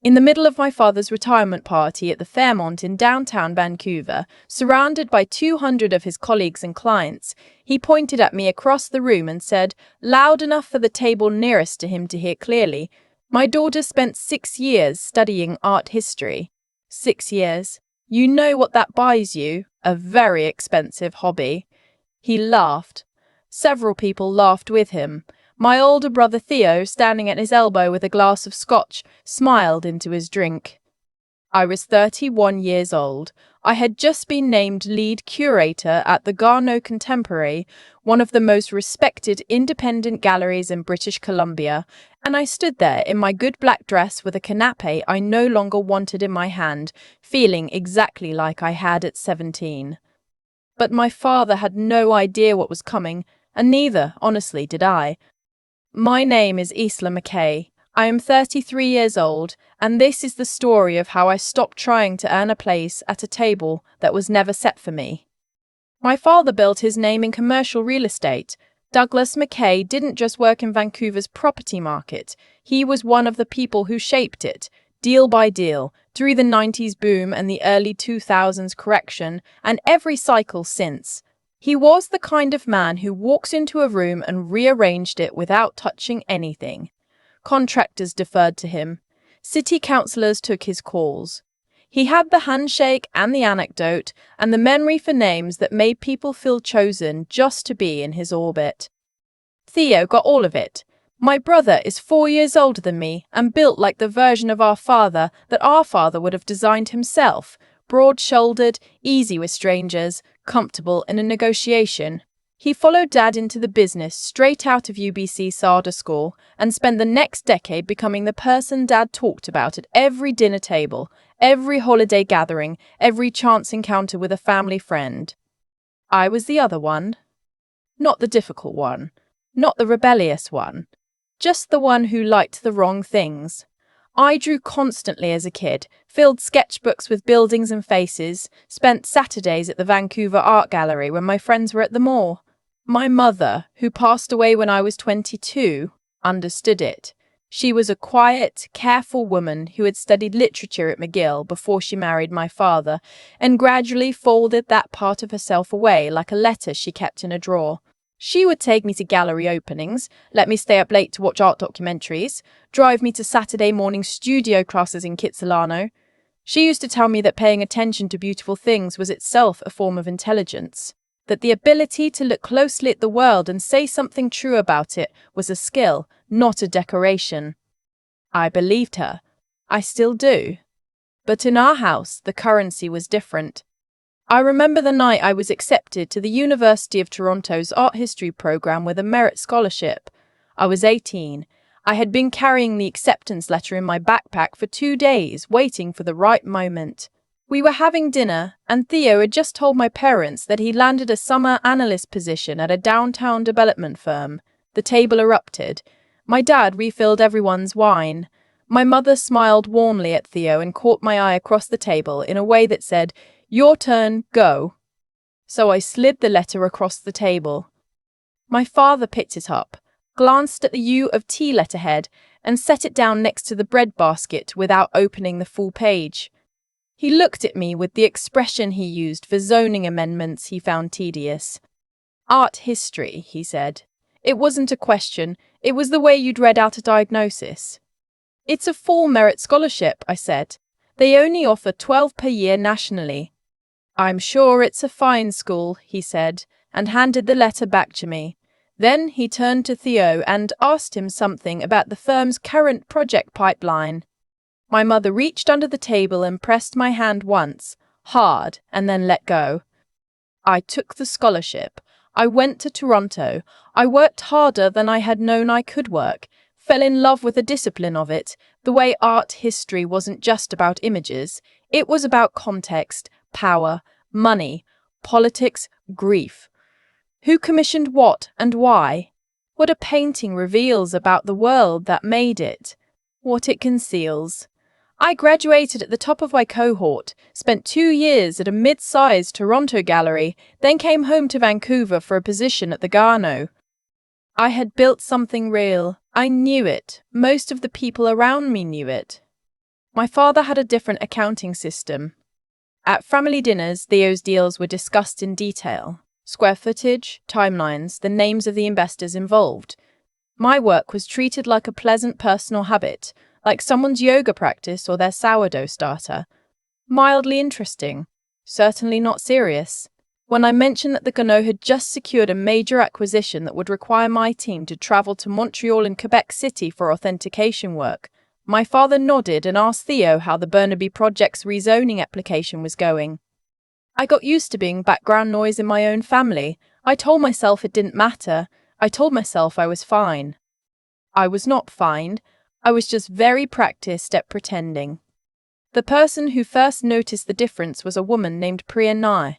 In the middle of my father's retirement party at the Fairmont in downtown Vancouver, surrounded by 200 of his colleagues and clients, he pointed at me across the room and said, loud enough for the table nearest to him to hear clearly, "My daughter spent 6 years studying art history." 6 years. You know what that buys you? A very expensive hobby. He laughed. Several people laughed with him. My older brother Theo, standing at his elbow with a glass of scotch, smiled into his drink. I was 31 years old. I had just been named lead curator at the Garneau Contemporary, one of the most respected independent galleries in British Columbia, and I stood there in my good black dress with a canapé I no longer wanted in my hand, feeling exactly like I had at 17. But my father had no idea what was coming, and neither, honestly, did I. My name is Isla Mackay. I am 33 years old, and this is the story of how I stopped trying to earn a place at a table that was never set for me. My father built his name in commercial real estate. Douglas Mackay didn't just work in Vancouver's property market. He was one of the people who shaped it, deal by deal, through the 90s boom and the early 2000s correction, and every cycle since. He was the kind of man who walks into a room and rearranged it without touching anything. Contractors deferred to him. City councillors took his calls. He had the handshake and the anecdote and the memory for names that made people feel chosen just to be in his orbit. Theo got all of it. My brother is 4 years older than me and built like the version of our father that our father would have designed himself. Broad-shouldered, easy with strangers, comfortable in a negotiation. He followed Dad into the business straight out of UBC Sarda School and spent the next decade becoming the person Dad talked about at every dinner table, every holiday gathering, every chance encounter with a family friend. I was the other one. Not the difficult one. Not the rebellious one. Just the one who liked the wrong things. I drew constantly as a kid, filled sketchbooks with buildings and faces, spent Saturdays at the Vancouver Art Gallery when my friends were at the mall. My mother, who passed away when I was 22, understood it. She was a quiet, careful woman who had studied literature at McGill before she married my father, and gradually folded that part of herself away like a letter she kept in a drawer. She would take me to gallery openings, let me stay up late to watch art documentaries, drive me to Saturday morning studio classes in Kitsilano. She used to tell me that paying attention to beautiful things was itself a form of intelligence, that the ability to look closely at the world and say something true about it was a skill, not a decoration. I believed her. I still do. But in our house, the currency was different. I remember the night I was accepted to the University of Toronto's art history program with a merit scholarship. I was 18. I had been carrying the acceptance letter in my backpack for 2 days, waiting for the right moment. We were having dinner, and Theo had just told my parents that he landed a summer analyst position at a downtown development firm. The table erupted. My dad refilled everyone's wine. My mother smiled warmly at Theo and caught my eye across the table in a way that said, "Your turn, go." So I slid the letter across the table. My father picked it up, glanced at the U of T letterhead, and set it down next to the bread basket without opening the full page. He looked at me with the expression he used for zoning amendments he found tedious. "Art history," he said. It wasn't a question, it was the way you'd read out a diagnosis. "It's a full merit scholarship," I said. "They only offer 12 per year nationally." "I'm sure it's a fine school," he said, and handed the letter back to me. Then he turned to Theo and asked him something about the firm's current project pipeline. My mother reached under the table and pressed my hand once, hard, and then let go. I took the scholarship. I went to Toronto. I worked harder than I had known I could work, fell in love with the discipline of it, the way art history wasn't just about images, it was about context, power, money, politics, grief. Who commissioned what and why? What a painting reveals about the world that made it. What it conceals. I graduated at the top of my cohort, spent 2 years at a mid-sized Toronto gallery, then came home to Vancouver for a position at the Garneau. I had built something real. I knew it. Most of the people around me knew it. My father had a different accounting system. At family dinners, Theo's deals were discussed in detail. Square footage, timelines, the names of the investors involved. My work was treated like a pleasant personal habit, like someone's yoga practice or their sourdough starter. Mildly interesting, certainly not serious. When I mentioned that the Gano had just secured a major acquisition that would require my team to travel to Montreal and Quebec City for authentication work, my father nodded and asked Theo how the Burnaby project's rezoning application was going. I got used to being background noise in my own family. I told myself it didn't matter. I told myself I was fine. I was not fine. I was just very practiced at pretending. The person who first noticed the difference was a woman named Priya Nair.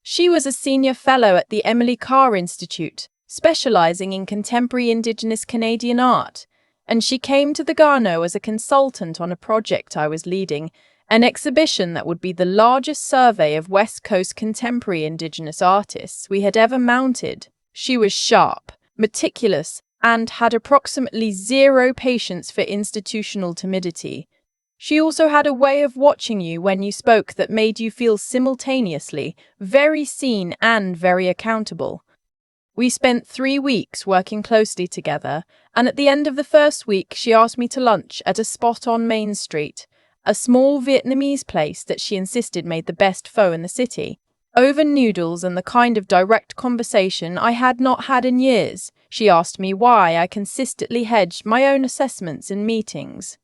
She was a senior fellow at the Emily Carr Institute, specializing in contemporary Indigenous Canadian art, and she came to the Gano as a consultant on a project I was leading, an exhibition that would be the largest survey of West Coast contemporary Indigenous artists we had ever mounted. She was sharp, meticulous, and had approximately zero patience for institutional timidity. She also had a way of watching you when you spoke that made you feel simultaneously very seen and very accountable. We spent 3 weeks working closely together, and at the end of the first week she asked me to lunch at a spot on Main Street, a small Vietnamese place that she insisted made the best pho in the city. Over noodles and the kind of direct conversation I had not had in years, she asked me why I consistently hedged my own assessments in meetings.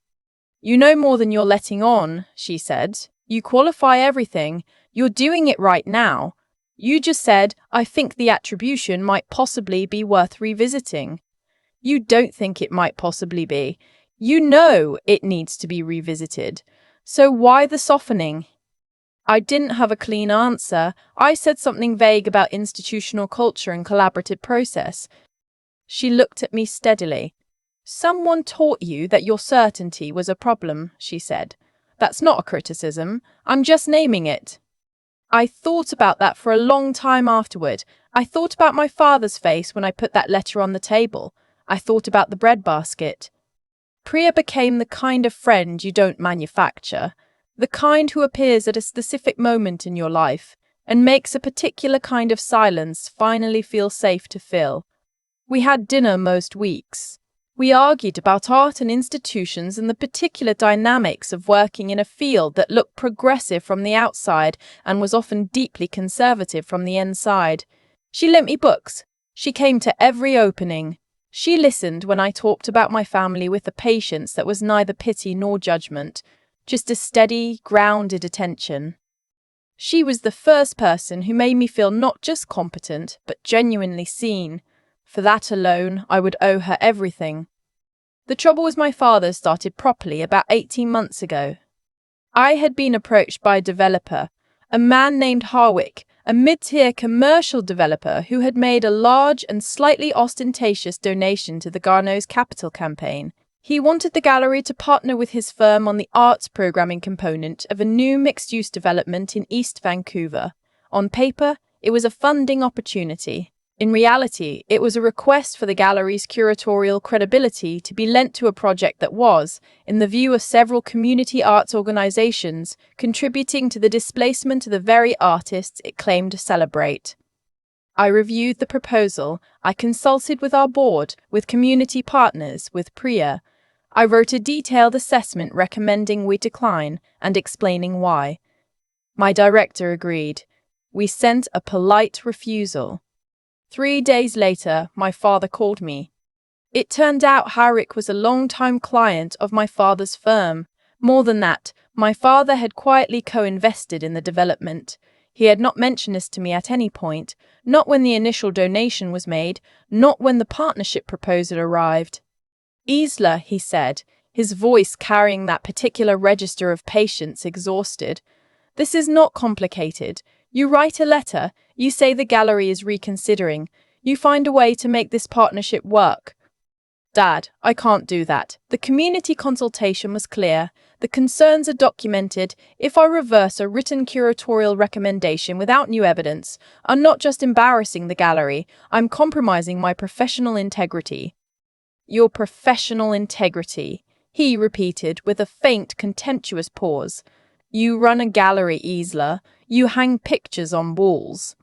"You know more than you're letting on," she said. "You qualify everything. You're doing it right now. You just said, I think the attribution might possibly be worth revisiting. You don't think it might possibly be. You know it needs to be revisited. So why the softening?" I didn't have a clean answer. I said something vague about institutional culture and collaborative process. She looked at me steadily. "Someone taught you that your certainty was a problem," she said. "That's not a criticism. I'm just naming it." I thought about that for a long time afterward. I thought about my father's face when I put that letter on the table. I thought about the breadbasket. Priya became the kind of friend you don't manufacture, the kind who appears at a specific moment in your life and makes a particular kind of silence finally feel safe to fill. We had dinner most weeks. We argued about art and institutions and the particular dynamics of working in a field that looked progressive from the outside and was often deeply conservative from the inside. She lent me books. She came to every opening. She listened when I talked about my family with a patience that was neither pity nor judgment, just a steady, grounded attention. She was the first person who made me feel not just competent, but genuinely seen. For that alone, I would owe her everything. The trouble was my father started properly about 18 months ago. I had been approached by a developer, a man named Harwick, a mid-tier commercial developer who had made a large and slightly ostentatious donation to the Gano's capital campaign. He wanted the gallery to partner with his firm on the arts programming component of a new mixed-use development in East Vancouver. On paper, it was a funding opportunity. In reality, it was a request for the gallery's curatorial credibility to be lent to a project that was, in the view of several community arts organizations, contributing to the displacement of the very artists it claimed to celebrate. I reviewed the proposal. I consulted with our board, with community partners, with Priya. I wrote a detailed assessment recommending we decline and explaining why. My director agreed. We sent a polite refusal. 3 days later, my father called me. It turned out Harwick was a long-time client of my father's firm. More than that, my father had quietly co-invested in the development. He had not mentioned this to me at any point, not when the initial donation was made, not when the partnership proposal arrived. "Isla," he said, his voice carrying that particular register of patience exhausted. "This is not complicated. You write a letter, you say the gallery is reconsidering, you find a way to make this partnership work." "Dad, I can't do that. The community consultation was clear. The concerns are documented. If I reverse a written curatorial recommendation without new evidence, I'm not just embarrassing the gallery, I'm compromising my professional integrity." "Your professional integrity," He repeated with a faint, contemptuous pause. You run a gallery, Isla. You hang pictures on walls.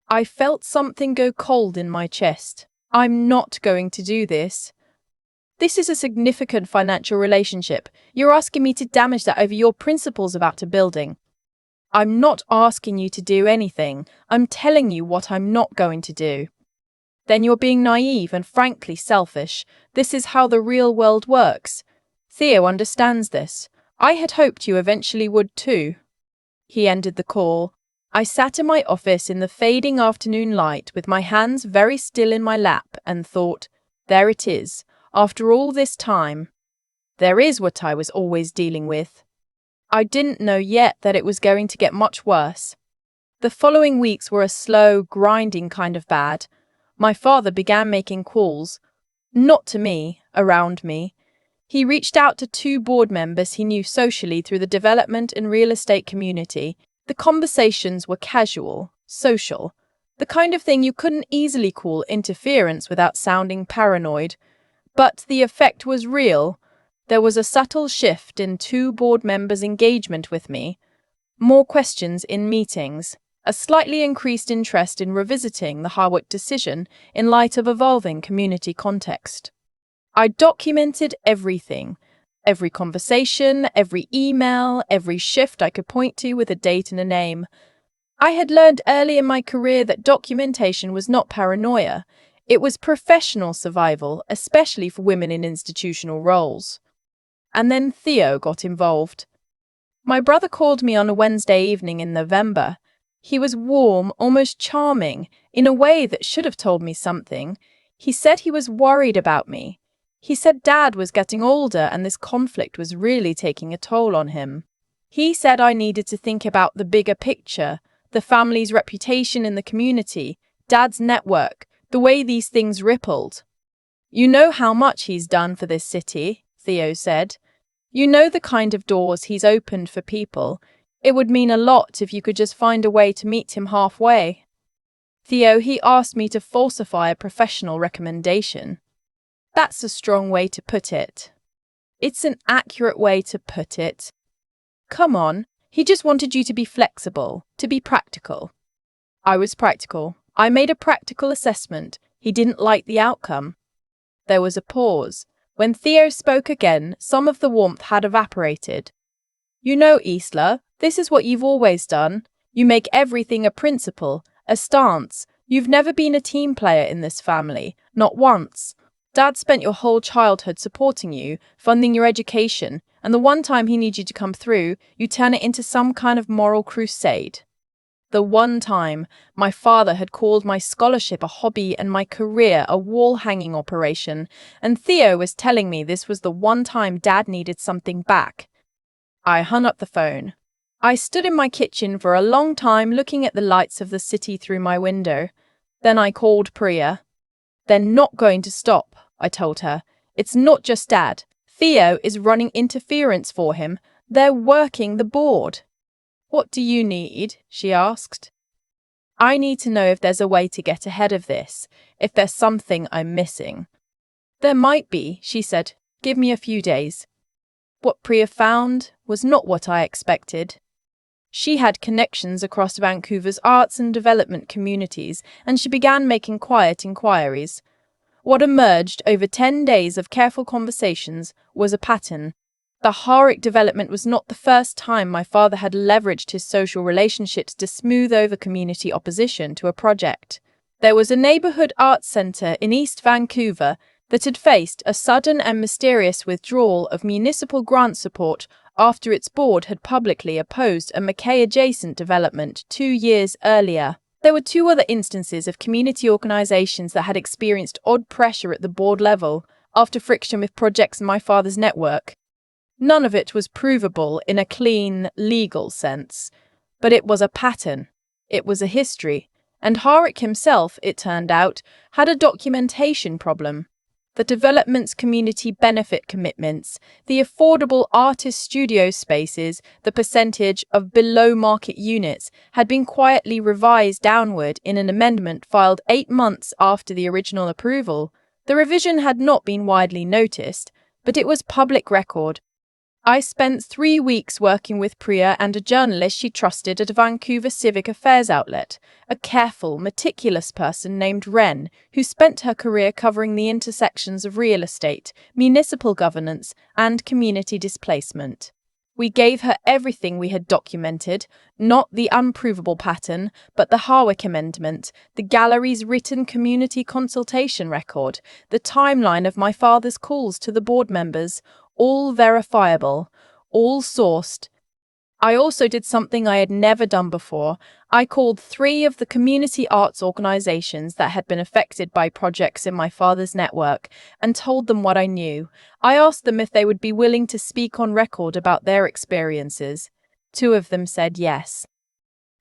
I felt something go cold in my chest. I'm not going to do this. This is a significant financial relationship. You're asking me to damage that over your principles about a building. I'm not asking you to do anything. I'm telling you what I'm not going to do. Then you're being naive and frankly selfish. This is how the real world works. Theo understands this. I had hoped you eventually would too. He ended the call. I sat in my office in the fading afternoon light with my hands very still in my lap and thought, there it is, after all this time. There is what I was always dealing with. I didn't know yet that it was going to get much worse. The following weeks were a slow, grinding kind of bad. My father began making calls, not to me, around me. He reached out to 2 board members he knew socially through the development and real estate community. The conversations were casual, social, the kind of thing you couldn't easily call interference without sounding paranoid. But the effect was real. There was a subtle shift in 2 board members' engagement with me, more questions in meetings, a slightly increased interest in revisiting the Harwood decision in light of evolving community context. I documented everything, every conversation, every email, every shift I could point to with a date and a name. I had learned early in my career that documentation was not paranoia. It was professional survival, especially for women in institutional roles. And then Theo got involved. My brother called me on a Wednesday evening in November. He was warm, almost charming, in a way that should have told me something. He said he was worried about me. He said Dad was getting older and this conflict was really taking a toll on him. He said I needed to think about the bigger picture, the family's reputation in the community, Dad's network, the way these things rippled. You know how much he's done for this city, Theo said. You know the kind of doors he's opened for people. It would mean a lot if you could just find a way to meet him halfway. Theo, he asked me to falsify a professional recommendation. That's a strong way to put it. It's an accurate way to put it. Come on, he just wanted you to be flexible, to be practical. I was practical. I made a practical assessment. He didn't like the outcome. There was a pause. When Theo spoke again, some of the warmth had evaporated. You know, Isla, this is what you've always done. You make everything a principle, a stance. You've never been a team player in this family, not once. Dad spent your whole childhood supporting you, funding your education, and the one time he needs you to come through, you turn it into some kind of moral crusade. The one time my father had called my scholarship a hobby and my career a wall-hanging operation, and Theo was telling me this was the one time Dad needed something back. I hung up the phone. I stood in my kitchen for a long time looking at the lights of the city through my window. Then I called Priya. They're not going to stop, I told her. It's not just Dad. Theo is running interference for him. They're working the board. What do you need? She asked. I need to know if there's a way to get ahead of this, if there's something I'm missing. There might be, she said. Give me a few days. What Priya found was not what I expected. She had connections across Vancouver's arts and development communities, and she began making quiet inquiries. What emerged over 10 days of careful conversations was a pattern. The Harwick development was not the first time my father had leveraged his social relationships to smooth over community opposition to a project. There was a neighbourhood arts centre in East Vancouver that had faced a sudden and mysterious withdrawal of municipal grant support after its board had publicly opposed a Mackay-adjacent development 2 years earlier. There were 2 other instances of community organisations that had experienced odd pressure at the board level after friction with projects in my father's network. None of it was provable in a clean, legal sense, but it was a pattern. It was a history, and Harwick himself, it turned out, had a documentation problem. The development's community benefit commitments, the affordable artist studio spaces, the percentage of below-market units had been quietly revised downward in an amendment filed 8 months after the original approval. The revision had not been widely noticed, but it was public record. I spent 3 weeks working with Priya and a journalist she trusted at a Vancouver civic affairs outlet, a careful, meticulous person named Ren, who spent her career covering the intersections of real estate, municipal governance, and community displacement. We gave her everything we had documented, not the unprovable pattern, but the Harwick Amendment, the gallery's written community consultation record, the timeline of my father's calls to the board members, all verifiable, all sourced. I also did something I had never done before. I called 3 of the community arts organizations that had been affected by projects in my father's network and told them what I knew. I asked them if they would be willing to speak on record about their experiences. 2 of them said yes.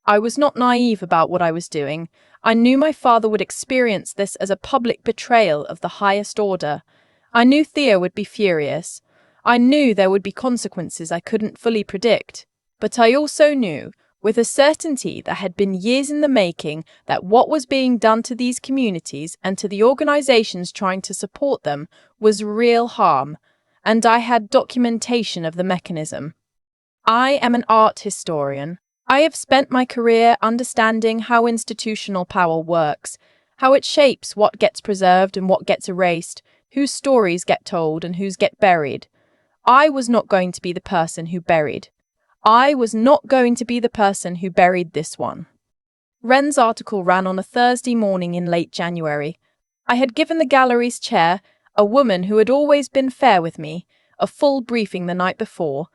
I was not naive about what I was doing. I knew my father would experience this as a public betrayal of the highest order. I knew Theo would be furious. I knew there would be consequences I couldn't fully predict. But I also knew, with a certainty that had been years in the making, that what was being done to these communities and to the organizations trying to support them was real harm, and I had documentation of the mechanism. I am an art historian. I have spent my career understanding how institutional power works, how it shapes what gets preserved and what gets erased, whose stories get told and whose get buried. I was not going to be the person who buried. I was not going to be the person who buried this one. Ren's article ran on a Thursday morning in late January. I had given the gallery's chair, a woman who had always been fair with me, a full briefing the night before.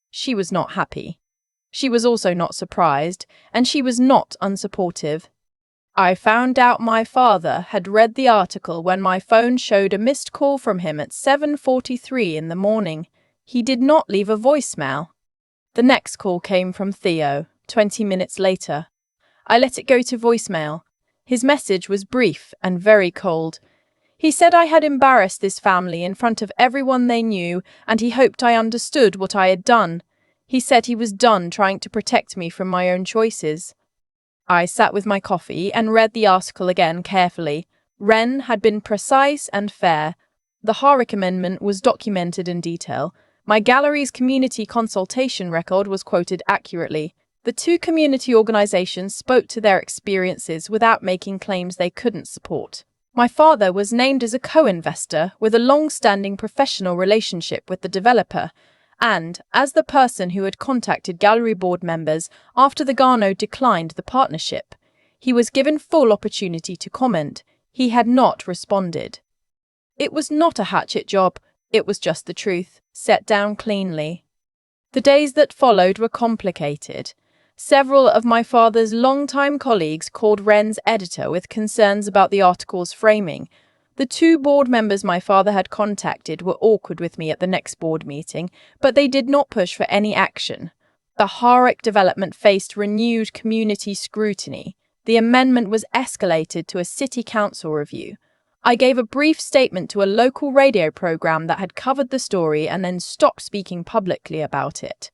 She was not happy. She was also not surprised, and she was not unsupportive. I found out my father had read the article when my phone showed a missed call from him at 7:43 in the morning. He did not leave a voicemail. The next call came from Theo, 20 minutes later. I let it go to voicemail. His message was brief and very cold. He said I had embarrassed this family in front of everyone they knew, and he hoped I understood what I had done. He said he was done trying to protect me from my own choices. I sat with my coffee and read the article again carefully. Ren had been precise and fair. The Harwick Amendment was documented in detail. My gallery's community consultation record was quoted accurately. The 2 community organizations spoke to their experiences without making claims they couldn't support. My father was named as a co-investor with a long-standing professional relationship with the developer, and as the person who had contacted gallery board members after the Garno declined the partnership. He was given full opportunity to comment. He had not responded. It was not a hatchet job. It was just the truth, set down cleanly. The days that followed were complicated. Several of my father's longtime colleagues called Ren's editor with concerns about the article's framing. The 2 board members my father had contacted were awkward with me at the next board meeting, but they did not push for any action. The Harwick development faced renewed community scrutiny. The amendment was escalated to a city council review. I gave a brief statement to a local radio program that had covered the story and then stopped speaking publicly about it.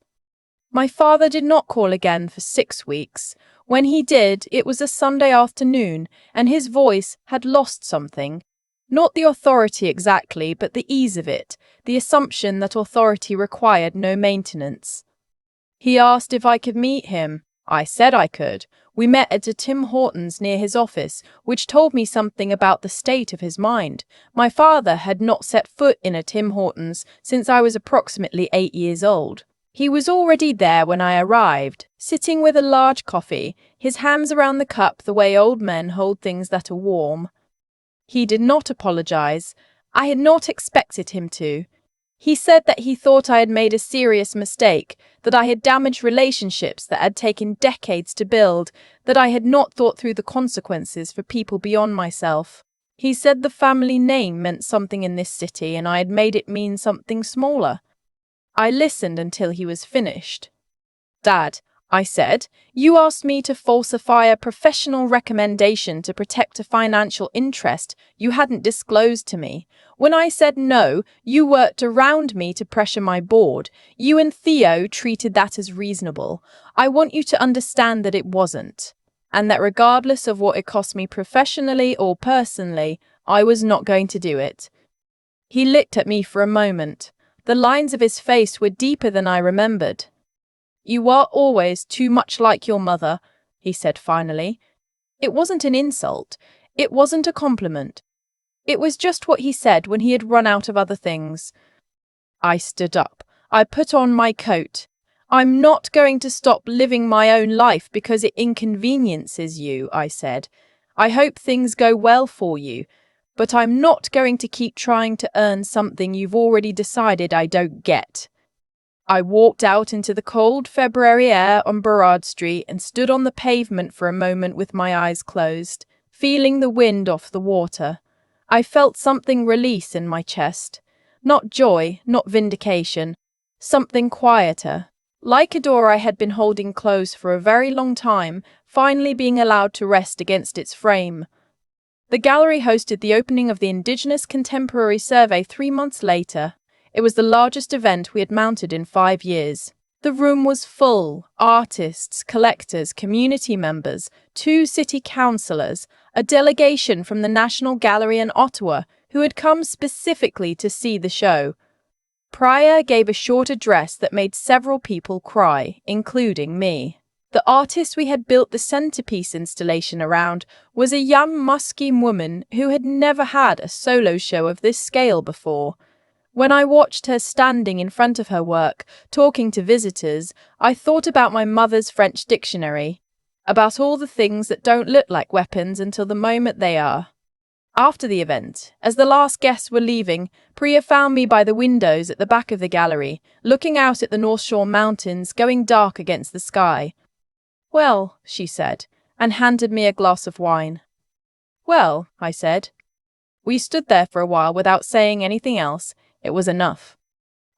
My father did not call again for 6 weeks. When he did, it was a Sunday afternoon, and his voice had lost something. Not the authority exactly, but the ease of it, the assumption that authority required no maintenance. He asked if I could meet him. I said I could. We met at a Tim Hortons near his office, which told me something about the state of his mind. My father had not set foot in a Tim Hortons since I was approximately 8 years old. He was already there when I arrived, sitting with a large coffee, his hands around the cup the way old men hold things that are warm. He did not apologize. I had not expected him to. He said that he thought I had made a serious mistake, that I had damaged relationships that had taken decades to build, that I had not thought through the consequences for people beyond myself. He said the family name meant something in this city and I had made it mean something smaller. I listened until he was finished. Dad, I said, you asked me to falsify a professional recommendation to protect a financial interest you hadn't disclosed to me. When I said no, you worked around me to pressure my board. You and Theo treated that as reasonable. I want you to understand that it wasn't, and that regardless of what it cost me professionally or personally, I was not going to do it. He looked at me for a moment. The lines of his face were deeper than I remembered. "You are always too much like your mother," he said finally. It wasn't an insult. It wasn't a compliment. It was just what he said when he had run out of other things. I stood up. I put on my coat. "I'm not going to stop living my own life because it inconveniences you," I said. "I hope things go well for you, but I'm not going to keep trying to earn something you've already decided I don't get." I walked out into the cold February air on Burrard Street and stood on the pavement for a moment with my eyes closed, feeling the wind off the water. I felt something release in my chest. Not joy, not vindication. Something quieter. Like a door I had been holding closed for a very long time, finally being allowed to rest against its frame. The gallery hosted the opening of the Indigenous Contemporary Survey 3 months later. It was the largest event we had mounted in 5 years. The room was full. Artists, collectors, community members, 2 city councillors, a delegation from the National Gallery in Ottawa who had come specifically to see the show. Prior gave a short address that made several people cry, including me. The artist we had built the centerpiece installation around was a young Musqueam woman who had never had a solo show of this scale before. When I watched her standing in front of her work, talking to visitors, I thought about my mother's French dictionary, about all the things that don't look like weapons until the moment they are. After the event, as the last guests were leaving, Priya found me by the windows at the back of the gallery, looking out at the North Shore Mountains going dark against the sky. "Well," she said, and handed me a glass of wine. "Well," I said. We stood there for a while without saying anything else. It was enough.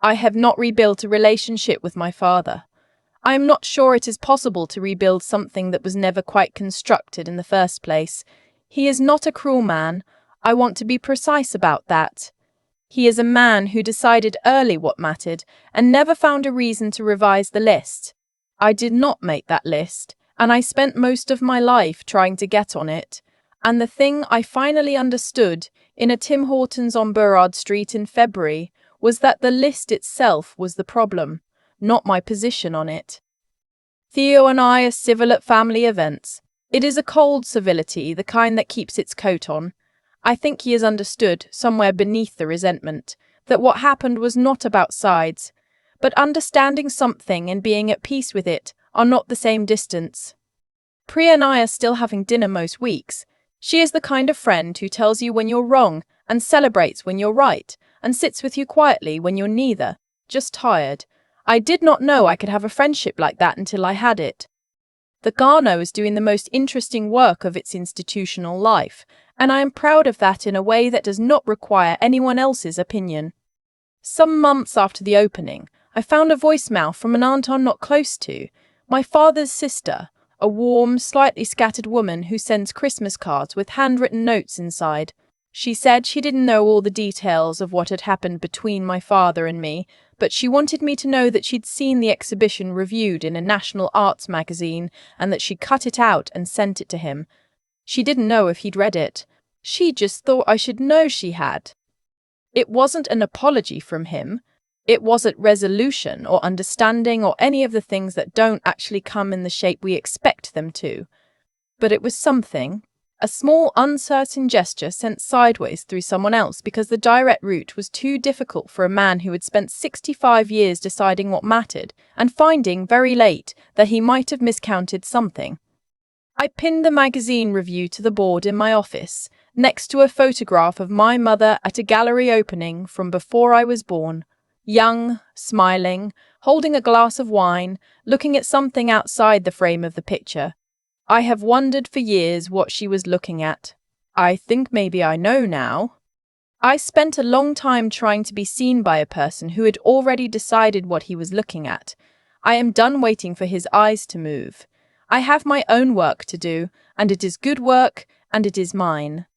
I have not rebuilt a relationship with my father. I am not sure it is possible to rebuild something that was never quite constructed in the first place. He is not a cruel man. I want to be precise about that. He is a man who decided early what mattered and never found a reason to revise the list. I did not make that list, and I spent most of my life trying to get on it. And the thing I finally understood in a Tim Hortons on Burrard Street in February was that the list itself was the problem, not my position on it. Theo and I are civil at family events. It is a cold civility, the kind that keeps its coat on. I think he has understood, somewhere beneath the resentment, that what happened was not about sides, but understanding something and being at peace with it are not the same distance. Priya and I are still having dinner most weeks. She is the kind of friend who tells you when you're wrong and celebrates when you're right and sits with you quietly when you're neither, just tired. I did not know I could have a friendship like that until I had it. The Ghana is doing the most interesting work of its institutional life, and I am proud of that in a way that does not require anyone else's opinion. Some months after the opening, I found a voicemail from an aunt I'm not close to, my father's sister, a warm, slightly scattered woman who sends Christmas cards with handwritten notes inside. She said she didn't know all the details of what had happened between my father and me, but she wanted me to know that she'd seen the exhibition reviewed in a national arts magazine and that she cut it out and sent it to him. She didn't know if he'd read it. She just thought I should know she had. It wasn't an apology from him. It wasn't resolution or understanding or any of the things that don't actually come in the shape we expect them to. But it was something, a small uncertain gesture sent sideways through someone else because the direct route was too difficult for a man who had spent 65 years deciding what mattered and finding very late that he might have miscounted something. I pinned the magazine review to the board in my office, next to a photograph of my mother at a gallery opening from before I was born. Young, smiling, holding a glass of wine, looking at something outside the frame of the picture. I have wondered for years what she was looking at. I think maybe I know now. I spent a long time trying to be seen by a person who had already decided what he was looking at. I am done waiting for his eyes to move. I have my own work to do, and it is good work, and it is mine.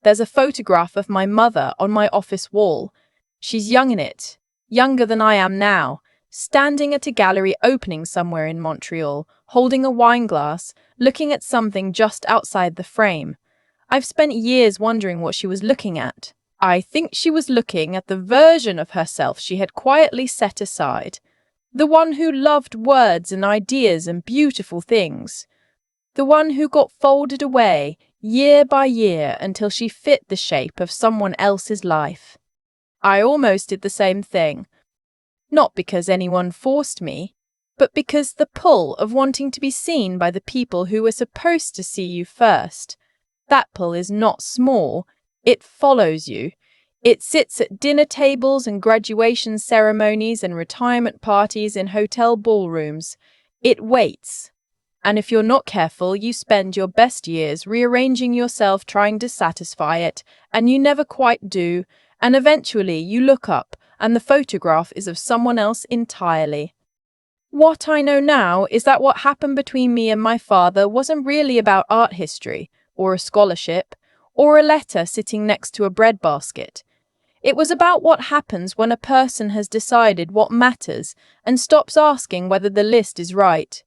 There's a photograph of my mother on my office wall. She's young in it. Younger than I am now, standing at a gallery opening somewhere in Montreal, holding a wine glass, looking at something just outside the frame. I've spent years wondering what she was looking at. I think she was looking at the version of herself she had quietly set aside, the one who loved words and ideas and beautiful things, the one who got folded away year by year until she fit the shape of someone else's life. I almost did the same thing, not because anyone forced me, but because the pull of wanting to be seen by the people who were supposed to see you first. That pull is not small, it follows you. It sits at dinner tables and graduation ceremonies and retirement parties in hotel ballrooms. It waits. And if you're not careful, you spend your best years rearranging yourself trying to satisfy it, and you never quite do, and eventually you look up and the photograph is of someone else entirely. What I know now is that what happened between me and my father wasn't really about art history, or a scholarship, or a letter sitting next to a breadbasket. It was about what happens when a person has decided what matters and stops asking whether the list is right.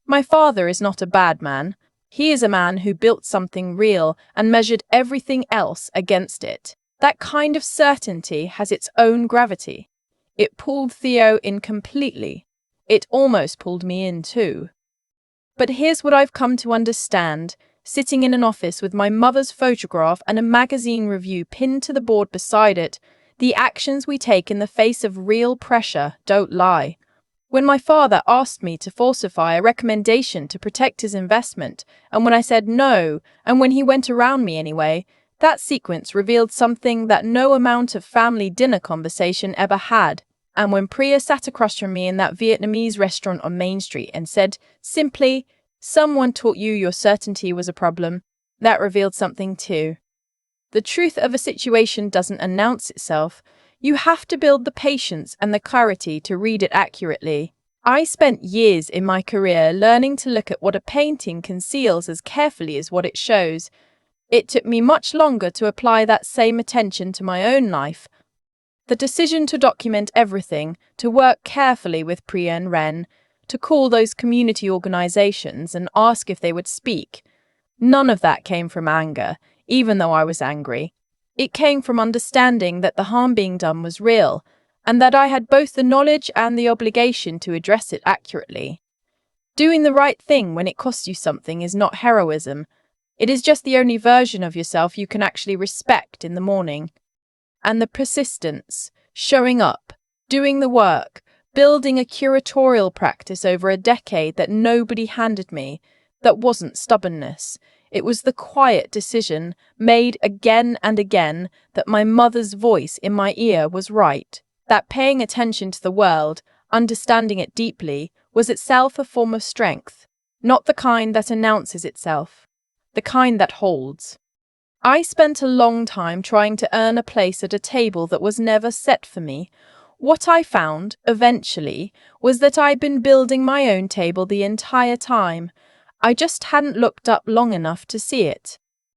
My father is not a bad man. He is a man who built something real and measured everything else against it. That kind of certainty has its own gravity. It pulled Theo in completely. It almost pulled me in too. But here's what I've come to understand. Sitting in an office with my mother's photograph and a magazine review pinned to the board beside it, the actions we take in the face of real pressure don't lie. When my father asked me to falsify a recommendation to protect his investment, and when I said no, and when he went around me anyway, that sequence revealed something that no amount of family dinner conversation ever had. And when Priya sat across from me in that Vietnamese restaurant on Main Street and said, simply, "Someone taught you your certainty was a problem," that revealed something too. The truth of a situation doesn't announce itself. You have to build the patience and the clarity to read it accurately. I spent years in my career learning to look at what a painting conceals as carefully as what it shows. It took me much longer to apply that same attention to my own life. The decision to document everything, to work carefully with Priya and Ren, to call those community organizations and ask if they would speak. None of that came from anger, even though I was angry. It came from understanding that the harm being done was real, and that I had both the knowledge and the obligation to address it accurately. Doing the right thing when it costs you something is not heroism. It is just the only version of yourself you can actually respect in the morning. And the persistence, showing up, doing the work, building a curatorial practice over a decade that nobody handed me, that wasn't stubbornness. It was the quiet decision, made again and again, that my mother's voice in my ear was right, that paying attention to the world, understanding it deeply, was itself a form of strength, not the kind that announces itself, the kind that holds. I spent a long time trying to earn a place at a table that was never set for me. What I found, eventually, was that I'd been building my own table the entire time. I just hadn't looked up long enough to see it.